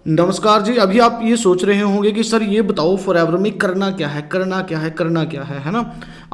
नमस्कार जी। अभी आप ये सोच रहे होंगे कि सर ये बताओ फॉरएवर में करना क्या है, करना क्या है, करना क्या है ना।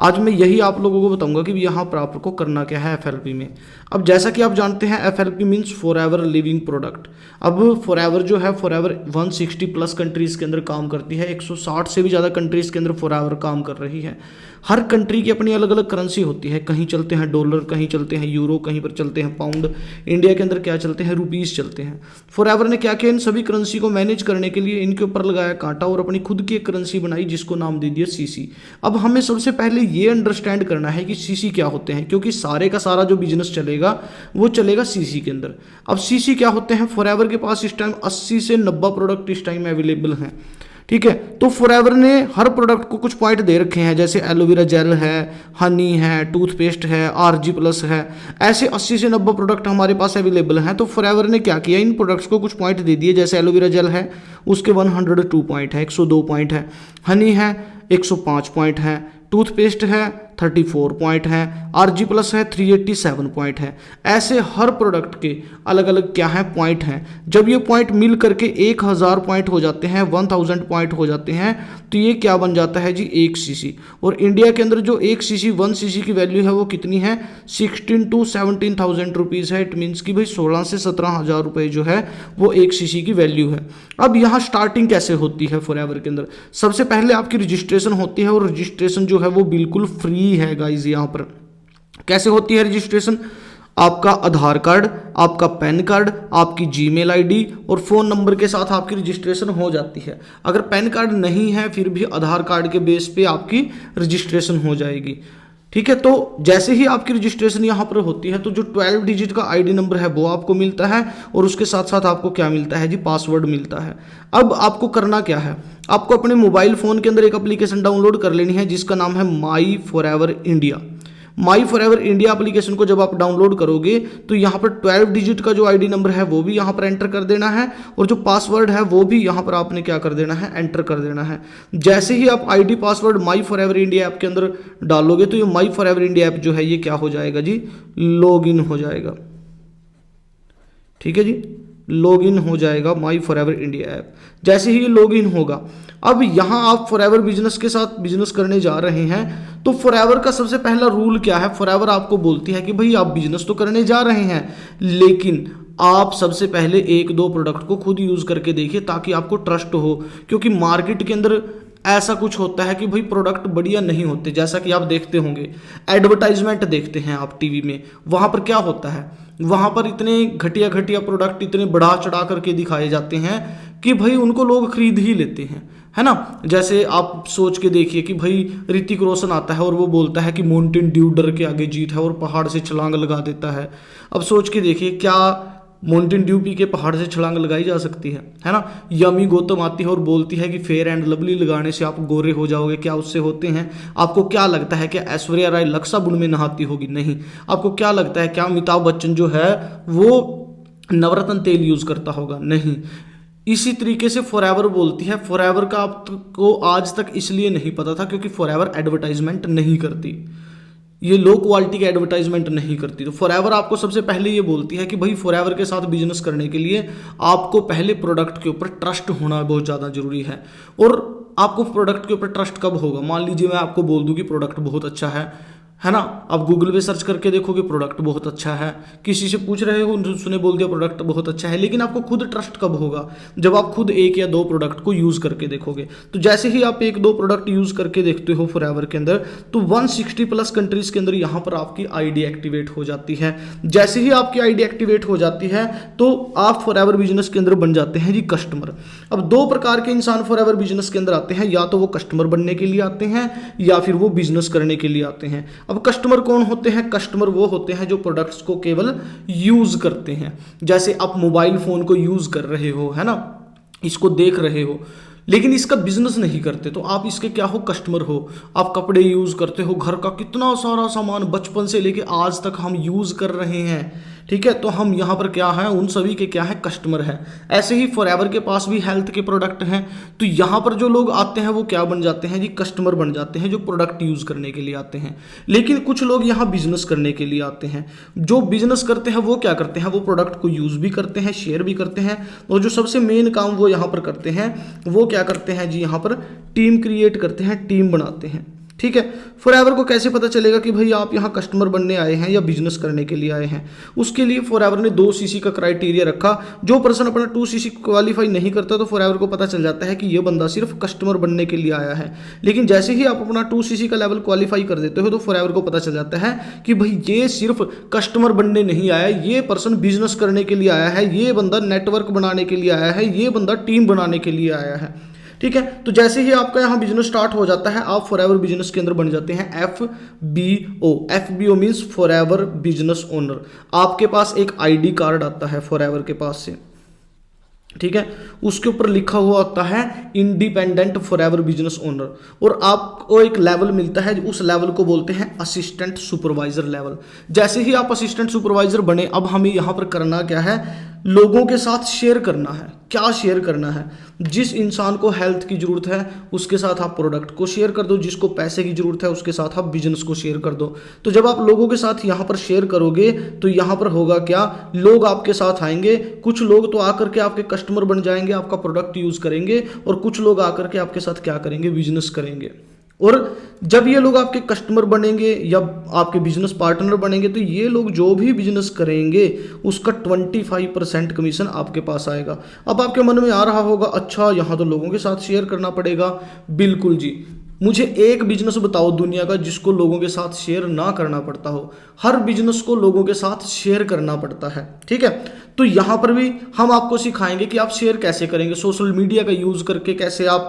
आज मैं यही आप लोगों को बताऊंगा कि यहाँ पर आपको करना क्या है एफएलपी में। अब जैसा कि आप जानते हैं FLP means forever living product. अब फॉरएवर जो है फॉरएवर 160 प्लस कंट्रीज़ के अंदर काम करती है, 160 से भी ज़्यादा कंट्रीज़ के अंदर फॉरएवर काम कर रही है। हर कंट्री की अपनी अलग अलग करेंसी होती है, कहीं चलते हैं डॉलर, कहीं चलते हैं यूरो, कहीं पर चलते हैं पाउंड। इंडिया के अंदर क्या चलते हैं, रुपीज़ चलते हैं। फॉरएवर ने क्या किया, इन सभी करेंसी को मैनेज करने के लिए इनके ऊपर लगाया कांटा और अपनी खुद की एक करेंसी बनाई जिसको नाम दे दिया सीसी। अब हमें सबसे पहले ये अंडरस्टैंड करना है कि सीसी क्या होते हैं, क्योंकि सारे का सारा जो बिजनेस चलेगा वो चलेगा सीसी के अंदर। अब सीसी क्या होते हैं, फॉरएवर के पास इस टाइम 80 से 90 प्रोडक्ट इस टाइम अवेलेबल हैं। ठीक है, तो फॉरएवर ने हर प्रोडक्ट को कुछ पॉइंट दे रखे हैं, जैसे एलोवेरा जेल है, हनी है, टूथपेस्ट है, आरजी प्लस है। ऐसे 80 से 90 प्रोडक्ट हमारे पास अवेलेबल हैं। तो फॉरएवर ने क्या किया, इन प्रोडक्ट्स को कुछ पॉइंट दे दिए। जैसे एलोवेरा जेल है उसके 102 पॉइंट है, 102 पॉइंट है। हनी है 105 पॉइंट है। टूथपेस्ट है 34 पॉइंट है। आरजी प्लस है 387 पॉइंट है। ऐसे हर प्रोडक्ट के अलग अलग क्या है पॉइंट हैं। जब ये पॉइंट मिल करके 1000 पॉइंट हो जाते हैं, 1000 पॉइंट हो जाते हैं, तो ये क्या बन जाता है जी, 1 सीसी। और इंडिया के अंदर जो 1 सीसी 1 सीसी की वैल्यू है वो कितनी है, 16 to 17,000 रुपीज़ है। इट मीन्स कि भाई 16 से 17,000 रुपये जो है वो 1 सीसी की वैल्यू है। अब यहाँ स्टार्टिंग कैसे होती है फॉरएवर के अंदर, सबसे पहले आपकी रजिस्ट्रेशन होती है और रजिस्ट्रेशन जो है वो बिल्कुल फ्री है गाइज। यहाँ पर कैसे होती है रजिस्ट्रेशन, आपका आधार कार्ड, आपका पैन कार्ड, आपकी जीमेल आईडी और फ़ोन नंबर के साथ आपकी रजिस्ट्रेशन हो जाती है। अगर पैन कार्ड नहीं है फिर भी आधार कार्ड के बेस पे आपकी रजिस्ट्रेशन हो जाएगी। ठीक है, तो जैसे ही आपकी रजिस्ट्रेशन यहाँ पर होती है तो जो 12 डिजिट का आईडी नंबर है वो आपको मिलता है और उसके साथ साथ आपको क्या मिलता है जी, पासवर्ड मिलता है। अब आपको करना क्या है, आपको अपने मोबाइल फ़ोन के अंदर एक एप्लीकेशन डाउनलोड कर लेनी है जिसका नाम है माई फॉरएवर इंडिया। माई फॉरएवर इंडिया एप्लीकेशन को जब आप डाउनलोड करोगे तो यहाँ पर 12 डिजिट का जो आईडी नंबर है वो भी यहाँ पर एंटर कर देना है और जो पासवर्ड है वो भी यहाँ पर आपने क्या कर देना है, एंटर कर देना है। जैसे ही आप आईडी पासवर्ड माई फॉरएवर इंडिया ऐप के अंदर डालोगे तो ये माई फॉरएवर इंडिया ऐप जो है ये क्या हो जाएगा जी, लॉगिन हो जाएगा। ठीक है जी, लॉगिन हो जाएगा माई फॉरएवर इंडिया ऐप। जैसे ही ये लॉगिन होगा, अब यहाँ आप फॉरएवर बिजनेस के साथ बिजनेस करने जा रहे हैं तो फॉरएवर का सबसे पहला रूल क्या है, फॉरएवर आपको बोलती है कि भाई आप बिजनेस तो करने जा रहे हैं लेकिन आप सबसे पहले 1-2 प्रोडक्ट को खुद यूज़ करके देखिए ताकि आपको ट्रस्ट हो। क्योंकि मार्केट के अंदर ऐसा कुछ होता है कि भाई प्रोडक्ट बढ़िया नहीं होते। जैसा कि आप देखते होंगे एडवर्टाइजमेंट देखते हैं आप टीवी में, वहाँ पर क्या होता है, वहाँ पर इतने घटिया घटिया प्रोडक्ट इतने बढ़ा चढ़ा करके दिखाए जाते हैं कि भाई उनको लोग खरीद ही लेते हैं, है ना। जैसे आप सोच के देखिए कि भाई ऋतिक रोशन आता है और वो बोलता है कि माउंटेन ड्यू डर के आगे जीत है और पहाड़ से छलांग लगा देता है। अब सोच के देखिए क्या माउंटेन ड्यू पी के पहाड़ से छलांग लगाई जा सकती है ना। यमी गौतम आती है और बोलती है कि फेयर एंड लवली लगाने से आप गोरे हो जाओगे, क्या उससे होते हैं। आपको क्या लगता है क्या ऐश्वर्या राय लक्साबुन में नहाती होगी, नहीं। आपको क्या लगता है क्या अमिताभ बच्चन जो है वो नवरत्न तेल यूज करता होगा, नहीं। इसी तरीके से फॉरएवर बोलती है, फॉरएवर का आपको आज तक इसलिए नहीं पता था क्योंकि फॉरएवर एडवर्टाइजमेंट नहीं करती, ये लो क्वालिटी का एडवर्टाइजमेंट नहीं करती। तो फॉरएवर आपको सबसे पहले ये बोलती है कि भाई फॉरएवर के साथ बिजनेस करने के लिए आपको पहले प्रोडक्ट के ऊपर ट्रस्ट होना बहुत ज़्यादा जरूरी है। और आपको प्रोडक्ट के ऊपर ट्रस्ट कब होगा, मान लीजिए मैं आपको बोल दूं कि प्रोडक्ट बहुत अच्छा है ना। आप गूगल पे सर्च करके देखोगे प्रोडक्ट बहुत अच्छा है, किसी से पूछ रहे हो उसने बोल दिया प्रोडक्ट बहुत अच्छा है, लेकिन आपको खुद ट्रस्ट कब होगा, जब आप खुद 1 या 2 प्रोडक्ट को यूज़ करके देखोगे। तो जैसे ही आप 1-2 प्रोडक्ट यूज़ करके देखते हो फॉरएवर के अंदर तो 160 प्लस कंट्रीज़ के अंदर यहाँ पर आपकी आईडी एक्टिवेट हो जाती है। जैसे ही आपकी आईडी एक्टिवेट हो जाती है तो आप फॉरएवर बिजनेस के अंदर बन जाते हैं जी कस्टमर। अब 2 प्रकार के इंसान फॉरएवर बिजनेस के अंदर आते हैं, या तो वो कस्टमर बनने के लिए आते हैं या फिर वो बिजनेस करने के लिए आते हैं। अब कस्टमर कौन होते हैं, कस्टमर वो होते हैं जो प्रोडक्ट्स को केवल यूज करते हैं। जैसे आप मोबाइल फोन को यूज कर रहे हो, है ना, इसको देख रहे हो लेकिन इसका बिजनेस नहीं करते, तो आप इसके क्या हो, कस्टमर हो। आप कपड़े यूज करते हो, घर का कितना सारा सामान बचपन से लेके आज तक हम यूज कर रहे हैं, ठीक है, तो हम यहाँ पर क्या है, उन सभी के क्या है, कस्टमर है। ऐसे ही फॉरएवर के पास भी हेल्थ के प्रोडक्ट हैं, तो यहाँ पर जो लोग आते हैं वो क्या बन जाते हैं जी, कस्टमर बन जाते हैं, जो प्रोडक्ट यूज करने के लिए आते हैं। लेकिन कुछ लोग यहाँ बिजनेस करने के लिए आते हैं। जो बिजनेस करते हैं वो क्या करते हैं, वो प्रोडक्ट को यूज भी करते हैं, शेयर भी करते हैं, और जो सबसे मेन काम वो यहाँ पर करते हैं, वो क्या करते हैं जी, यहाँ पर टीम क्रिएट करते हैं, टीम बनाते हैं। ठीक है, फॉरएवर को कैसे पता चलेगा कि भाई आप यहाँ कस्टमर बनने आए हैं या बिजनेस करने के लिए आए हैं? उसके लिए फॉरएवर ने 2 सीसी का क्राइटेरिया रखा। जो पर्सन अपना 2 सीसी क्वालिफाई नहीं करता तो फॉरएवर को पता चल जाता है कि ये बंदा सिर्फ कस्टमर बनने के लिए आया है। लेकिन जैसे ही आप अपना 2 सीसी का लेवल क्वालिफाई कर देते हो तो फॉरएवर को पता चल जाता है कि भाई ये सिर्फ कस्टमर बनने नहीं आया, ये पर्सन बिजनेस करने के लिए आया है, ये बंदा नेटवर्क बनाने के लिए आया है, ये बंदा टीम बनाने के लिए आया है। ठीक है, तो जैसे ही आपका यहाँ बिजनेस स्टार्ट हो जाता है, आप फॉरएवर बिजनेस के अंदर बन जाते हैं FBO। FBO means forever business owner. आपके पास एक ID कार्ड आता है फॉरएवर के पास से, ठीक है, उसके ऊपर लिखा हुआ होता है इंडिपेंडेंट फॉरएवर बिजनेस ओनर, और आपको एक लेवल मिलता है, उस लेवल को बोलते हैं असिस्टेंट सुपरवाइजर लेवल। जैसे ही आप असिस्टेंट सुपरवाइजर बने, अब हमें यहाँ पर करना क्या है, लोगों के साथ शेयर करना है। क्या शेयर करना है? जिस इंसान को हेल्थ की जरूरत है उसके साथ आप प्रोडक्ट को शेयर कर दो, जिसको पैसे की जरूरत है उसके साथ आप बिजनेस को शेयर कर दो। तो जब आप लोगों के साथ यहाँ पर शेयर करोगे तो यहाँ पर होगा क्या, लोग आपके साथ आएंगे। कुछ लोग तो आकर के आपके कस्टमर बन जाएंगे, आपका प्रोडक्ट यूज करेंगे, और कुछ लोग आकर के आपके साथ क्या करेंगे, बिजनेस करेंगे। और जब ये लोग आपके कस्टमर बनेंगे या आपके बिजनेस पार्टनर बनेंगे तो ये लोग जो भी बिजनेस करेंगे उसका 25% कमीशन आपके पास आएगा। अब आपके मन में आ रहा होगा, अच्छा यहाँ तो लोगों के साथ शेयर करना पड़ेगा। बिल्कुल जी, मुझे एक बिजनेस बताओ दुनिया का जिसको लोगों के साथ शेयर ना करना पड़ता हो। हर बिजनेस को लोगों के साथ शेयर करना पड़ता है। ठीक है, तो यहाँ पर भी हम आपको सिखाएंगे कि आप शेयर कैसे करेंगे, सोशल मीडिया का यूज़ करके कैसे आप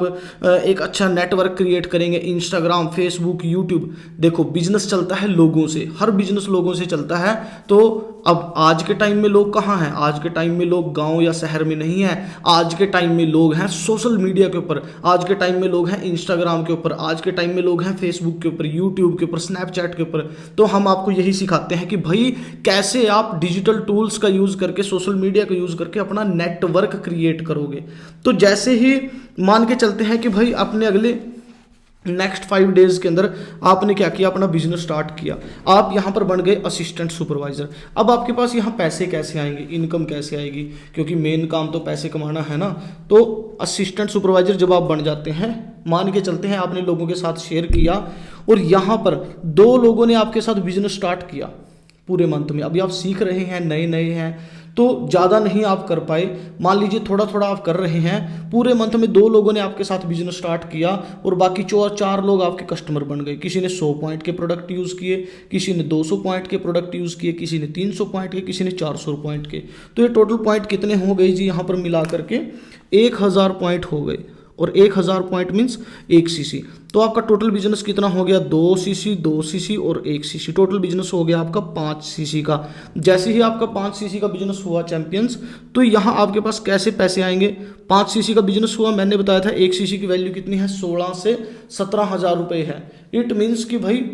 एक अच्छा नेटवर्क क्रिएट करेंगे, इंस्टाग्राम, फेसबुक, यूट्यूब। देखो, बिजनेस चलता है लोगों से, हर बिजनेस लोगों से चलता है। तो अब आज के टाइम में लोग कहाँ हैं? आज के टाइम में लोग गांव या शहर में नहीं हैं। आज के टाइम में लोग हैं सोशल मीडिया के ऊपर, आज के टाइम में लोग हैं इंस्टाग्राम के ऊपर, आज के टाइम में लोग हैं फेसबुक के ऊपर, यूट्यूब के ऊपर, स्नैपचैट के ऊपर। तो हम आपको यही सिखाते हैं कि भाई कैसे आप डिजिटल टूल्स का यूज़ करके, सोशल मीडिया का यूज़ करके अपना नेटवर्क क्रिएट करोगे। तो जैसे ही मान के चलते हैं कि भाई अपने अगले नेक्स्ट 5 डेज के अंदर आपने क्या किया, अपना बिजनेस स्टार्ट किया, आप यहाँ पर बन गए असिस्टेंट सुपरवाइजर। अब आपके पास यहाँ पैसे कैसे आएंगे, इनकम कैसे आएगी, क्योंकि मेन काम तो पैसे कमाना है ना। तो असिस्टेंट सुपरवाइजर जब आप बन जाते हैं, मान के चलते हैं आपने लोगों के साथ शेयर किया और यहाँ पर 2 लोगों ने आपके साथ बिजनेस स्टार्ट किया पूरे मंथ में। अभी आप सीख रहे हैं, नए नए हैं, तो ज़्यादा नहीं आप कर पाए, मान लीजिए थोड़ा थोड़ा आप कर रहे हैं। पूरे मंथ में 2 लोगों ने आपके साथ बिजनेस स्टार्ट किया और बाकी 4 लोग आपके कस्टमर बन गए। किसी ने 100 पॉइंट के प्रोडक्ट यूज़ किए, किसी ने 200 पॉइंट के प्रोडक्ट यूज़ किए, किसी ने 300 पॉइंट के, किसी ने 400 पॉइंट के। तो ये टोटल पॉइंट कितने हो गए जी, यहाँ पर मिला करके 1000 पॉइंट हो गए। और 1000 पॉइंट मीन्स 1 सीसी। तो आपका टोटल बिजनेस कितना हो गया, 2 सीसी, 2 सीसी और 1 सीसी। टोटल बिजनेस हो गया आपका 5 सीसी का। जैसे ही आपका 5 सीसी का बिजनेस हुआ चैंपियंस, तो यहाँ आपके पास कैसे पैसे आएंगे। 5 सीसी का बिजनेस हुआ, मैंने बताया था 1 सीसी की वैल्यू कितनी है, 16 से 17 हज़ार रुपये है। इट मीन्स कि भाई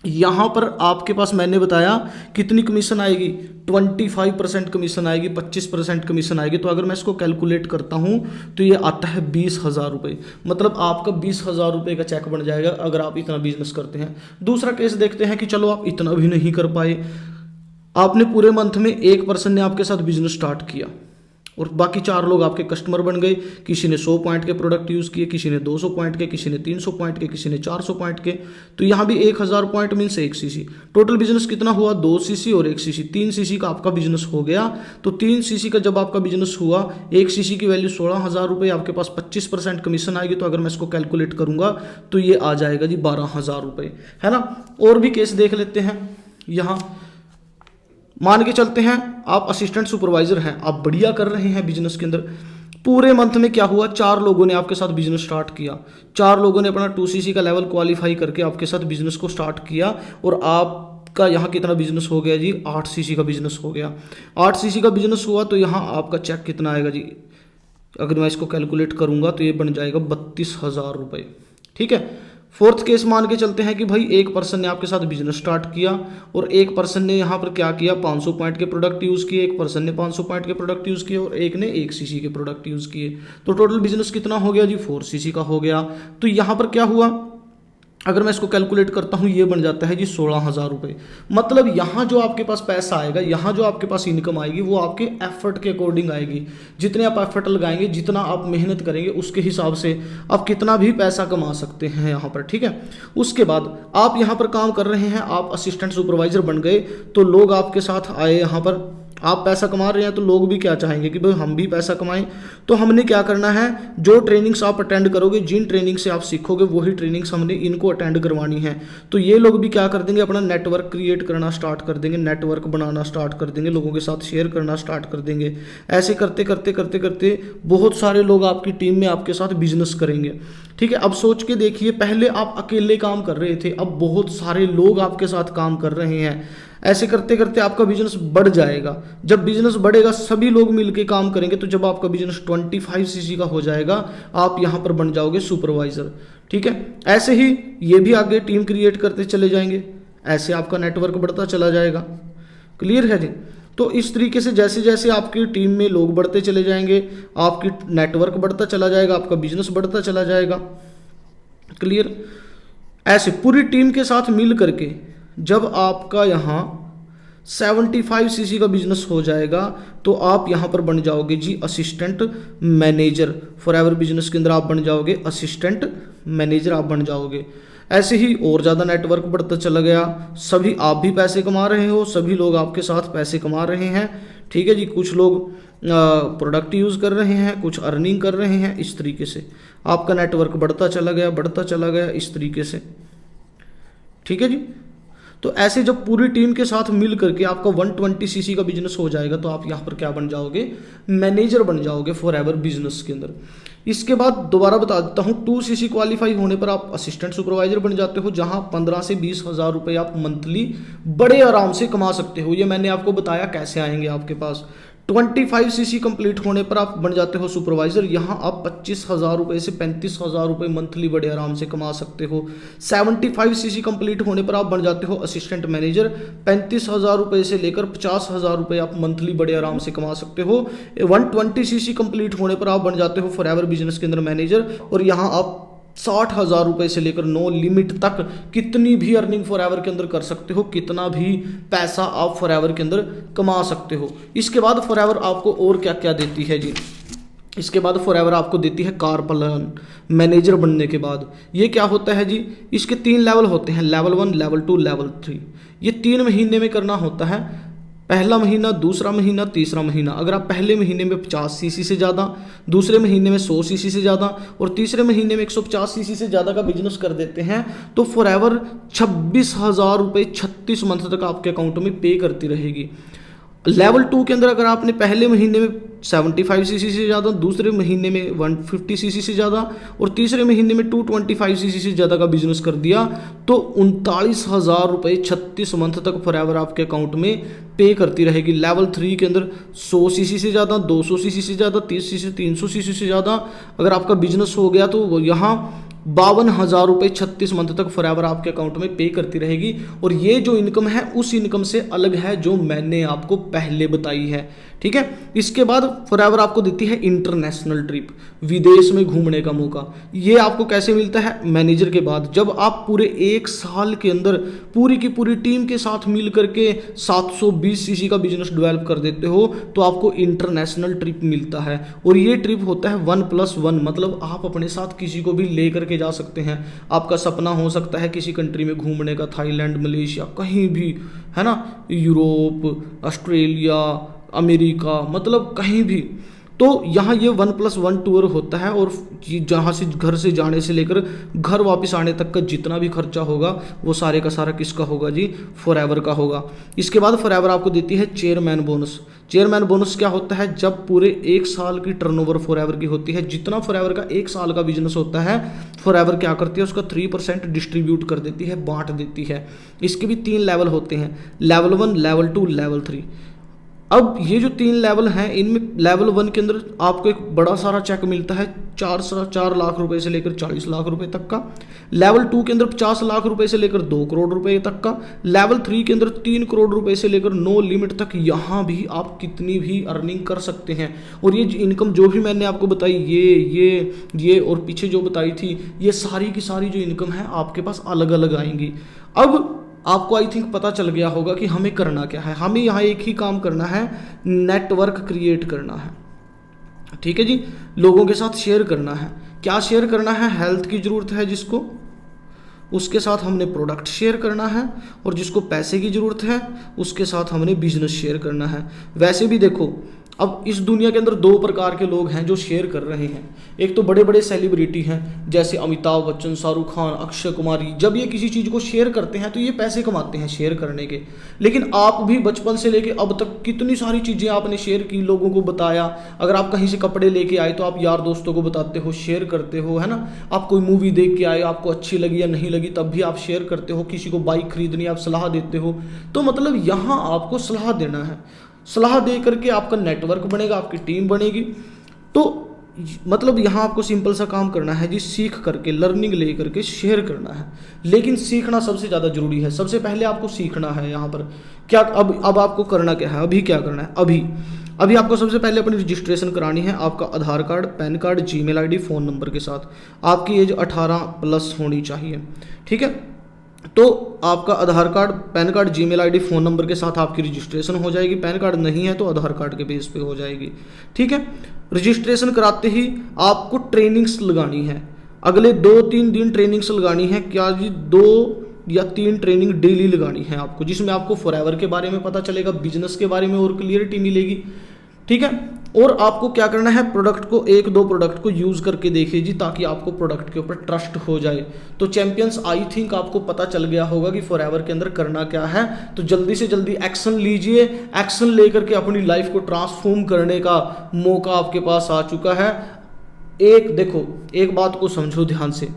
यहाँ पर आपके पास मैंने बताया कितनी कमीशन आएगी, 25% कमीशन आएगी, 25% कमीशन आएगी। तो अगर मैं इसको कैलकुलेट करता हूँ तो ये आता है 20,000 रुपये। मतलब आपका 20,000 रुपये का चेक बन जाएगा अगर आप इतना बिजनेस करते हैं। दूसरा केस देखते हैं कि चलो आप इतना भी नहीं कर पाए, आपने पूरे मंथ में 1 पर्सन ने आपके साथ बिजनेस स्टार्ट किया और बाकी 4 लोग आपके कस्टमर बन गए। किसी ने 100 पॉइंट के प्रोडक्ट यूज़ किए, किसी ने 200 पॉइंट के, किसी ने 300 पॉइंट के, किसी ने 400 पॉइंट के। तो यहाँ भी 1000 point means 1 CC. Total business कितना हुआ, 2 सीसी और 1 सीसी, 3 सीसी का आपका बिजनेस हो गया। तो 3 सीसी का जब आपका बिजनेस हुआ, 1 सीसी की वैल्यू 16,000 रुपये, आपके पास 25% कमीशन आएगी। तो अगर मैं इसको कैलकुलेट करूँगा तो ये आ जाएगा जी 12,000 रुपये, है ना। और भी केस देख लेते हैं। यहाँ मान के चलते हैं आप असिस्टेंट सुपरवाइजर हैं, आप बढ़िया कर रहे हैं बिजनेस के अंदर। पूरे मंथ में क्या हुआ, 4 लोगों ने आपके साथ बिजनेस स्टार्ट किया। 4 लोगों ने अपना 2 सीसी का लेवल क्वालिफाई करके आपके साथ बिजनेस को स्टार्ट किया और आपका यहाँ कितना बिजनेस हो गया जी, 8 सीसी का बिजनेस हो गया। 8 सीसी का बिजनेस हुआ तो यहाँ आपका चेक कितना आएगा जी, अगर मैं इसको कैलकुलेट करूँगा तो ये बन जाएगा 32,000 रुपये। ठीक है, फोर्थ केस मान के चलते हैं कि भाई एक पर्सन ने आपके साथ बिजनेस स्टार्ट किया और एक पर्सन ने यहाँ पर क्या किया, 500 पॉइंट के प्रोडक्ट यूज़ किए, एक पर्सन ने 500 पॉइंट के प्रोडक्ट यूज़ किए और एक ने 1 सीसी के प्रोडक्ट यूज़ किए। तो टोटल बिजनेस कितना हो गया जी, 4 सीसी का हो गया। तो यहाँ पर क्या हुआ, अगर मैं इसको कैलकुलेट करता हूँ ये बन जाता है जी 16,000 रुपये। मतलब यहाँ जो आपके पास पैसा आएगा, यहाँ जो आपके पास इनकम आएगी वो आपके एफर्ट के अकॉर्डिंग आएगी। जितने आप एफर्ट लगाएंगे, जितना आप मेहनत करेंगे, उसके हिसाब से आप कितना भी पैसा कमा सकते हैं यहाँ पर, ठीक है। उसके बाद आप यहाँ पर काम कर रहे हैं, आप असिस्टेंट सुपरवाइजर बन गए, तो लोग आपके साथ आए, यहाँ पर आप पैसा कमा रहे हैं तो लोग भी क्या चाहेंगे कि भाई हम भी पैसा कमाएं। तो हमने क्या करना है, जो ट्रेनिंग्स आप अटेंड करोगे, जिन ट्रेनिंग से आप सीखोगे वही ट्रेनिंग्स हमने इनको अटेंड करवानी है। तो ये लोग भी क्या कर देंगे, अपना नेटवर्क क्रिएट करना स्टार्ट कर देंगे, नेटवर्क बनाना स्टार्ट कर देंगे, लोगों के साथ शेयर करना स्टार्ट कर देंगे। ऐसे करते करते करते करते बहुत सारे लोग आपकी टीम में आपके साथ बिजनेस करेंगे, ठीक है। अब सोच के देखिए, पहले आप अकेले काम कर रहे थे, अब बहुत सारे लोग आपके साथ काम कर रहे हैं। ऐसे करते करते आपका बिजनेस बढ़ जाएगा। जब बिजनेस बढ़ेगा, सभी लोग मिलके काम करेंगे, तो जब आपका बिजनेस 25 सीसी का हो जाएगा, आप यहाँ पर बन जाओगे सुपरवाइजर, ठीक है। ऐसे ही ये भी आगे टीम क्रिएट करते चले जाएंगे, ऐसे आपका नेटवर्क बढ़ता चला जाएगा। क्लियर है जी। तो इस तरीके से जैसे जैसे आपकी टीम में लोग बढ़ते चले जाएंगे, आपकी नेटवर्क बढ़ता चला जाएगा, आपका बिजनेस बढ़ता चला जाएगा। क्लियर। ऐसे पूरी टीम के साथ मिल करके जब आपका यहाँ 75 सीसी का बिजनेस हो जाएगा, तो आप यहाँ पर बन जाओगे जी असिस्टेंट मैनेजर। फॉरएवर बिजनेस के अंदर आप बन जाओगे असिस्टेंट मैनेजर, आप बन जाओगे। ऐसे ही और ज़्यादा नेटवर्क बढ़ता चला गया, सभी आप भी पैसे कमा रहे हो, सभी लोग आपके साथ पैसे कमा रहे हैं, ठीक है जी। कुछ लोग प्रोडक्ट यूज़ कर रहे हैं, कुछ अर्निंग कर रहे हैं। इस तरीके से आपका नेटवर्क बढ़ता चला गया, बढ़ता चला गया, इस तरीके से, ठीक है जी। तो ऐसे जब पूरी टीम के साथ मिल करके आपका 120 सीसी का बिजनेस हो जाएगा, तो आप यहाँ पर क्या बन जाओगे, मैनेजर बन जाओगे फॉरएवर बिजनेस के अंदर। इसके बाद दोबारा बता देता हूँ, 2 सीसी क्वालिफाई होने पर आप असिस्टेंट सुपरवाइजर बन जाते हो, जहाँ 15 से 20 हज़ार रुपये आप मंथली बड़े आराम से कमा सकते हो। ये मैंने आपको बताया कैसे आएंगे आपके पास। 25 सीसी कंप्लीट होने पर आप बन जाते हो सुपरवाइजर, यहाँ आप 25,000 रुपये से 35,000 रुपये मंथली बड़े आराम से कमा सकते हो। 75 सीसी कंप्लीट होने पर आप बन जाते हो असिस्टेंट मैनेजर, 35,000 रुपये से लेकर 50,000 रुपये आप मंथली बड़े आराम से कमा सकते हो। 120 सीसी कंप्लीट होने पर आप बन जाते हो फॉरएवर बिजनेस के अंदर मैनेजर, और यहाँ आप 60,000 रुपये से लेकर नो लिमिट तक कितनी भी अर्निंग फॉरएवर के अंदर कर सकते हो, कितना भी पैसा आप फॉरएवर के अंदर कमा सकते हो। इसके बाद फॉरएवर आपको और क्या क्या देती है जी, इसके बाद फॉरएवर आपको देती है कार प्लान। मैनेजर बनने के बाद ये क्या होता है जी, इसके 3 लेवल होते हैं, लेवल 1, लेवल 2, लेवल 3। ये 3 महीने में करना होता है, पहला महीना, दूसरा महीना, तीसरा महीना। अगर आप पहले महीने में 50 सीसी से ज़्यादा, दूसरे महीने में 100 सीसी से ज़्यादा और तीसरे महीने में 150 सीसी से ज़्यादा का बिजनेस कर देते हैं, तो फॉरएवर 26,000 रुपये 36 मंथ तक आपके अकाउंट में पे करती रहेगी। लेवल 2 के अंदर अगर आपने पहले महीने में 75 सीसी से ज़्यादा, दूसरे महीने में 150 सीसी से ज़्यादा और तीसरे महीने में 225 सीसी से ज़्यादा का बिजनेस कर दिया, तो 39,000 रुपये 36 मंथ तक फॉरएवर आपके अकाउंट में पे करती रहेगी। लेवल 3 के अंदर 100 सीसी से ज़्यादा, 200 सीसी से ज़्यादा, 30 सीसी, 300 सीसी से ज़्यादा अगर आपका बिजनेस हो गया, तो यहाँ 52,000 रुपये 36 मंथ तक फॉरएवर आपके अकाउंट में पे करती रहेगी। और ये जो इनकम है उस इनकम से अलग है जो मैंने आपको पहले बताई है, ठीक है। इसके बाद फॉरएवर आपको देती है इंटरनेशनल ट्रिप, विदेश में घूमने का मौका। ये आपको कैसे मिलता है, मैनेजर के बाद। जब आप पूरे 1 साल के अंदर पूरी की पूरी टीम के साथ मिल करके 720 सीसी का बिजनेस डेवलप कर देते हो, तो आपको इंटरनेशनल ट्रिप मिलता है। और ये ट्रिप होता है 1+1, मतलब आप अपने साथ किसी को भी ले करके जा सकते हैं। आपका सपना हो सकता है किसी कंट्री में घूमने का, थाईलैंड, मलेशिया, कहीं भी, है ना, यूरोप, ऑस्ट्रेलिया, अमेरिका, मतलब कहीं भी। तो यहाँ ये 1+1 टूर होता है, और जहाँ से घर से जाने से लेकर घर वापस आने तक का जितना भी खर्चा होगा वो सारे का सारा किसका होगा जी, फॉरएवर का होगा। इसके बाद फॉरएवर आपको देती है चेयरमैन बोनस। चेयरमैन बोनस क्या होता है, जब पूरे 1 साल की टर्नओवर फॉरएवर की होती है, जितना फॉरएवर का 1 साल का बिजनेस होता है, फॉरएवर क्या करती है, उसका 3% डिस्ट्रीब्यूट कर देती है, बांट देती है। इसके भी 3 लेवल होते हैं, लेवल 1, लेवल 2, लेवल 3। अब ये जो 3 लेवल हैं, इनमें लेवल 1 के अंदर आपको एक बड़ा सारा चेक मिलता है 4 लाख रुपए से लेकर 40 लाख रुपए तक का। लेवल 2 के अंदर 50 लाख रुपए से लेकर 2 करोड़ रुपए तक का। लेवल 3 के अंदर 3 करोड़ रुपए से लेकर नो लिमिट तक, यहाँ भी आप कितनी भी अर्निंग कर सकते हैं। और ये इनकम जो भी मैंने आपको बताई, ये और पीछे जो बताई थी, ये सारी की सारी जो इनकम है आपके पास अलग अलग आएंगी। अब आपको आई थिंक पता चल गया होगा कि हमें करना क्या है। हमें यहाँ एक ही काम करना है, नेटवर्क क्रिएट करना है। ठीक है जी, लोगों के साथ शेयर करना है। क्या शेयर करना है? हेल्थ की ज़रूरत है जिसको, उसके साथ हमने प्रोडक्ट शेयर करना है। और जिसको पैसे की ज़रूरत है उसके साथ हमने बिजनेस शेयर करना है। वैसे भी देखो, अब इस दुनिया के अंदर 2 प्रकार के लोग हैं जो शेयर कर रहे हैं। एक तो बड़े बड़े सेलिब्रिटी हैं जैसे अमिताभ बच्चन, शाहरुख खान, अक्षय कुमार। जब ये किसी चीज़ को शेयर करते हैं तो ये पैसे कमाते हैं शेयर करने के। लेकिन आप भी बचपन से लेके अब तक कितनी सारी चीज़ें आपने शेयर की, लोगों को बताया। अगर आप कहीं से कपड़े लेके आए तो आप यार दोस्तों को बताते हो, शेयर करते हो, है ना। आप कोई मूवी देख के आए, आपको अच्छी लगी या नहीं लगी, तब भी आप शेयर करते हो। किसी को बाइक खरीदनी, आप सलाह देते हो। तो मतलब यहाँ आपको सलाह देना है। सलाह दे करके आपका नेटवर्क बनेगा, आपकी टीम बनेगी। तो मतलब यहाँ आपको सिंपल सा काम करना है जी, सीख करके, लर्निंग ले करके शेयर करना है। लेकिन सीखना सबसे ज़्यादा जरूरी है। सबसे पहले आपको सीखना है यहाँ पर क्या। अब आपको करना क्या है, अभी क्या करना है? अभी आपको सबसे पहले अपनी रजिस्ट्रेशन करानी है। आपका Aadhaar card, PAN card, Gmail ID, phone number के साथ। आपकी एज 18+ होनी चाहिए। ठीक है, तो आपका Aadhaar card, PAN card, Gmail ID, phone number के साथ आपकी रजिस्ट्रेशन हो जाएगी। पैन कार्ड नहीं है तो आधार कार्ड के बेस पे हो जाएगी। ठीक है, रजिस्ट्रेशन कराते ही आपको ट्रेनिंग्स लगानी है। अगले 2-3 दिन ट्रेनिंग्स लगानी है। क्या जी, 2 या 3 ट्रेनिंग डेली लगानी है आपको, जिसमें आपको फॉरएवर के बारे में पता चलेगा, बिजनेस के बारे में और क्लियरिटी मिलेगी। ठीक है, और आपको क्या करना है, प्रोडक्ट को 1-2 प्रोडक्ट को यूज़ करके देखिए जी, ताकि आपको प्रोडक्ट के ऊपर ट्रस्ट हो जाए। तो चैंपियंस, आई थिंक आपको पता चल गया होगा कि फॉरएवर के अंदर करना क्या है। तो जल्दी से जल्दी एक्शन लीजिए। एक्शन लेकर के अपनी लाइफ को ट्रांसफॉर्म करने का मौका आपके पास आ चुका है। देखो, एक बात को समझो ध्यान से।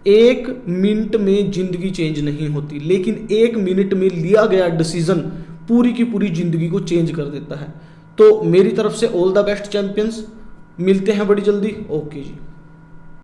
1 मिनट में जिंदगी चेंज नहीं होती, लेकिन 1 मिनट में लिया गया डिसीजन पूरी की पूरी जिंदगी को चेंज कर देता है। तो मेरी तरफ से ऑल द बेस्ट चैंपियंस। मिलते हैं बड़ी जल्दी। ओके जी।